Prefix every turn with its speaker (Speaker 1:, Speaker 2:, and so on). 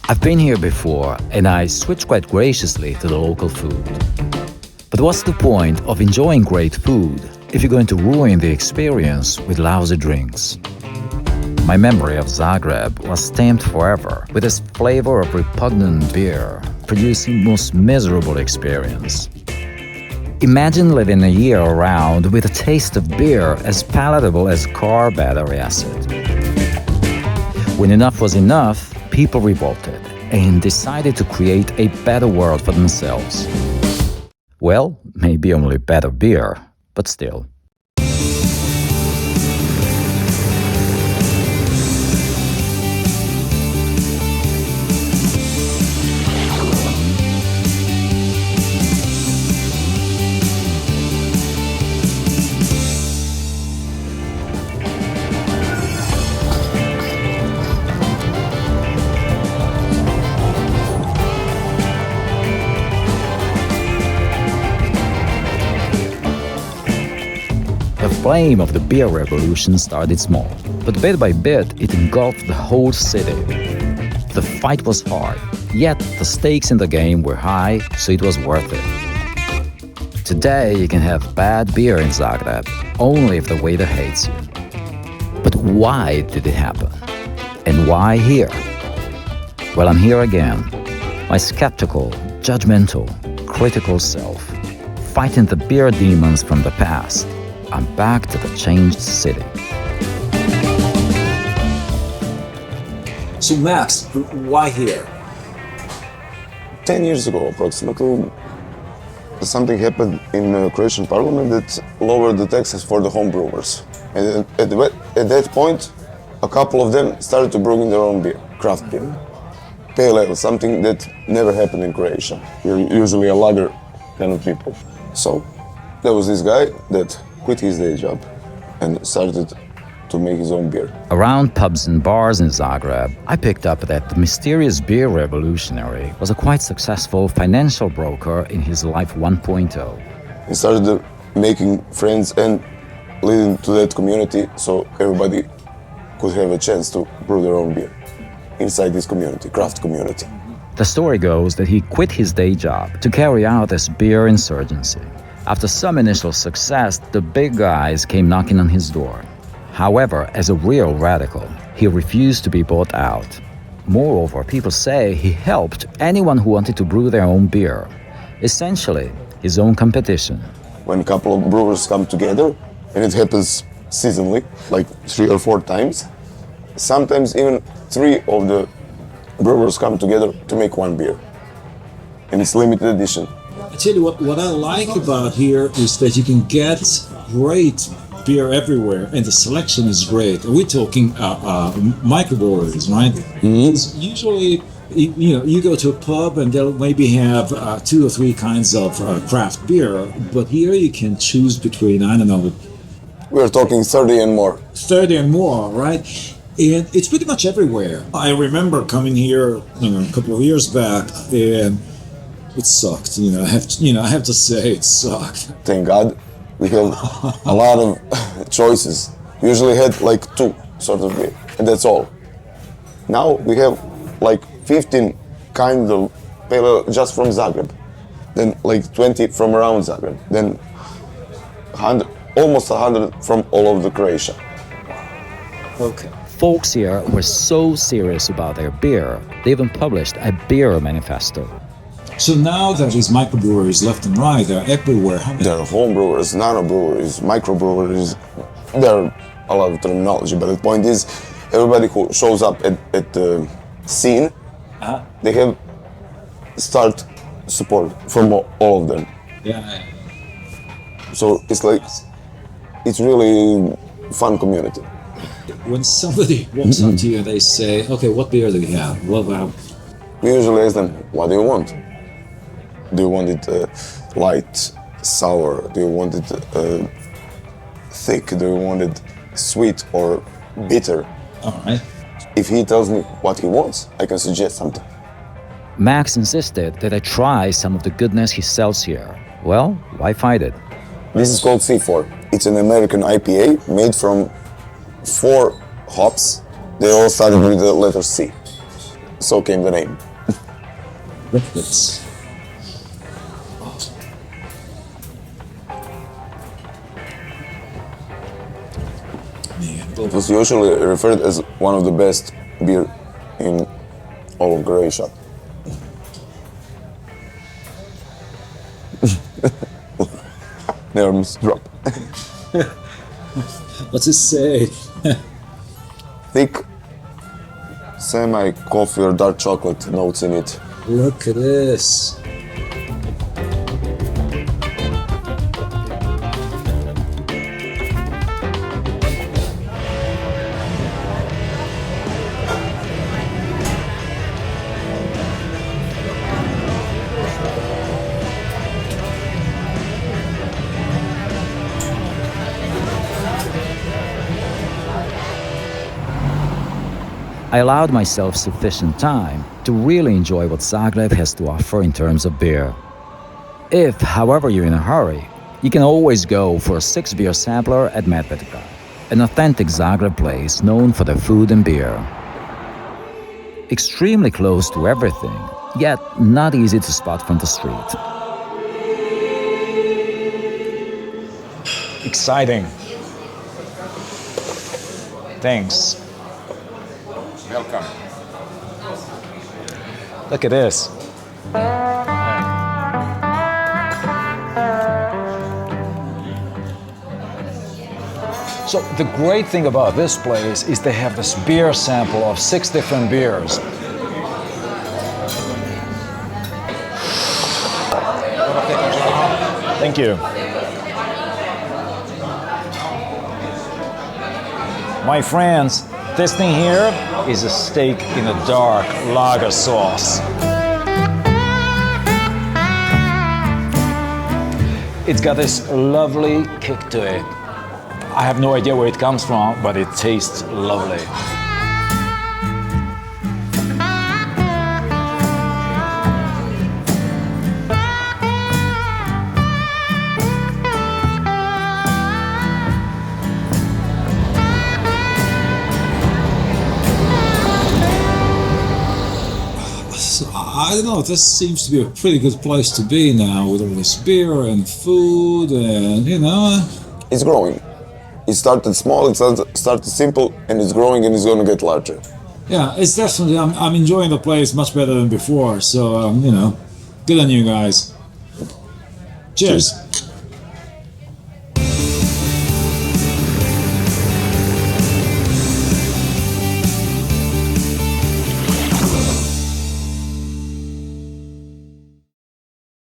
Speaker 1: I've been here before, and I switched quite graciously to the local food. But what's the point of enjoying great food if you're going to ruin the experience with lousy drinks? My memory of Zagreb was stamped forever with its flavor of repugnant beer, producing most miserable experience. Imagine living a year around with a taste of beer as palatable as car battery acid. When enough was enough, people revolted and decided to create a better world for themselves. Well, maybe only better beer, but still. The flame of the beer revolution started small, but bit by bit it engulfed the whole city. The fight was hard, yet the stakes in the game were high, so it was worth it. Today you can have bad beer in Zagreb, only if the waiter hates you. But why did it happen? And why here? Well, I'm here again. My skeptical, judgmental, critical self, fighting the beer demons from the past. I'm back to the changed city.
Speaker 2: So Max, why here?
Speaker 3: 10 years ago, approximately, something happened in the Croatian parliament that lowered the taxes for the home brewers. And at that point, a couple of them started to brew their own beer, craft beer. Pale ale, something that never happened in Croatia. We're usually a lager kind of people. So there was this guy that quit his day job and started to make his own beer.
Speaker 1: Around pubs and bars in Zagreb, I picked up that the mysterious beer revolutionary was a quite successful financial broker in his life 1.0.
Speaker 3: He started making friends and leading to that community so everybody could have a chance to brew their own beer inside this community, craft community.
Speaker 1: The story goes that he quit his day job to carry out this beer insurgency. After some initial success, the big guys came knocking on his door. However, as a real radical, he refused to be bought out. Moreover, people say he helped anyone who wanted to brew their own beer, essentially his own competition.
Speaker 3: When a couple of brewers come together, and it happens seasonally, like 3 or 4 times, sometimes even 3 of the brewers come together to make one beer. And it's limited edition.
Speaker 2: I tell you what I like about here is that you can get great beer everywhere, and the selection is great. We're talking microbreweries, right? Mm-hmm. Usually, you go to a pub and they'll maybe have 2 or 3 kinds of craft beer, but here you can choose between, I don't know,
Speaker 3: we're talking 30 and more.
Speaker 2: 30 and more, right? And it's pretty much everywhere. I remember coming here, a couple of years back, and it sucked. I have to say it sucked.
Speaker 3: Thank God, we have a lot of choices. We usually had like 2 sorts of beer, and that's all. Now we have like 15 kinds of pale ale just from Zagreb, then like 20 from around Zagreb, then almost 100 from all over Croatia.
Speaker 2: Okay.
Speaker 1: Folks here were so serious about their beer, they even published a beer manifesto.
Speaker 2: So now that these microbreweries left and right, they're everywhere.
Speaker 3: There are home brewers, nano breweries, microbreweries. There are a lot of terminology, but the point is, everybody who shows up at the scene, they have start support from all of them.
Speaker 2: Yeah.
Speaker 3: So it's like, it's really fun community.
Speaker 2: When somebody walks up to you and they say, okay, what beer do you have? What about?
Speaker 3: We usually ask them, what do you want? Do you want it light, sour? Do you want it thick? Do you want it sweet or bitter?
Speaker 2: All right.
Speaker 3: If he tells me what he wants, I can suggest something.
Speaker 1: Max insisted that I try some of the goodness he sells here. Well, why fight it?
Speaker 3: This is called C4. It's an American IPA made from 4 hops. They all started with the letter C. so came the name.
Speaker 2: Liquids.
Speaker 3: It was usually referred as one of the best beer in all of Croatia. Nerves drop.
Speaker 2: What's it say?
Speaker 3: Thick, semi-coffee or dark chocolate notes in it.
Speaker 2: Look at this.
Speaker 1: I allowed myself sufficient time to really enjoy what Zagreb has to offer in terms of beer. If, however, you're in a hurry, you can always go for a 6-beer sampler at Medvedka, an authentic Zagreb place known for their food and beer. Extremely close to everything, yet not easy to spot from the street.
Speaker 4: Exciting. Thanks. Welcome. Look at this. So the great thing about this place is they have this beer sample of 6 different beers. Thank you. My friends, this thing here is a steak in a dark lager sauce. It's got this lovely kick to it. I have no idea where it comes from, but it tastes lovely.
Speaker 2: I don't know, this seems to be a pretty good place to be now with all this beer and food and, you know.
Speaker 3: It's growing. It started small, it started simple, and it's growing and it's going to get larger.
Speaker 2: Yeah, it's definitely, I'm enjoying the place much better than before, so, you know, good on you guys. Cheers.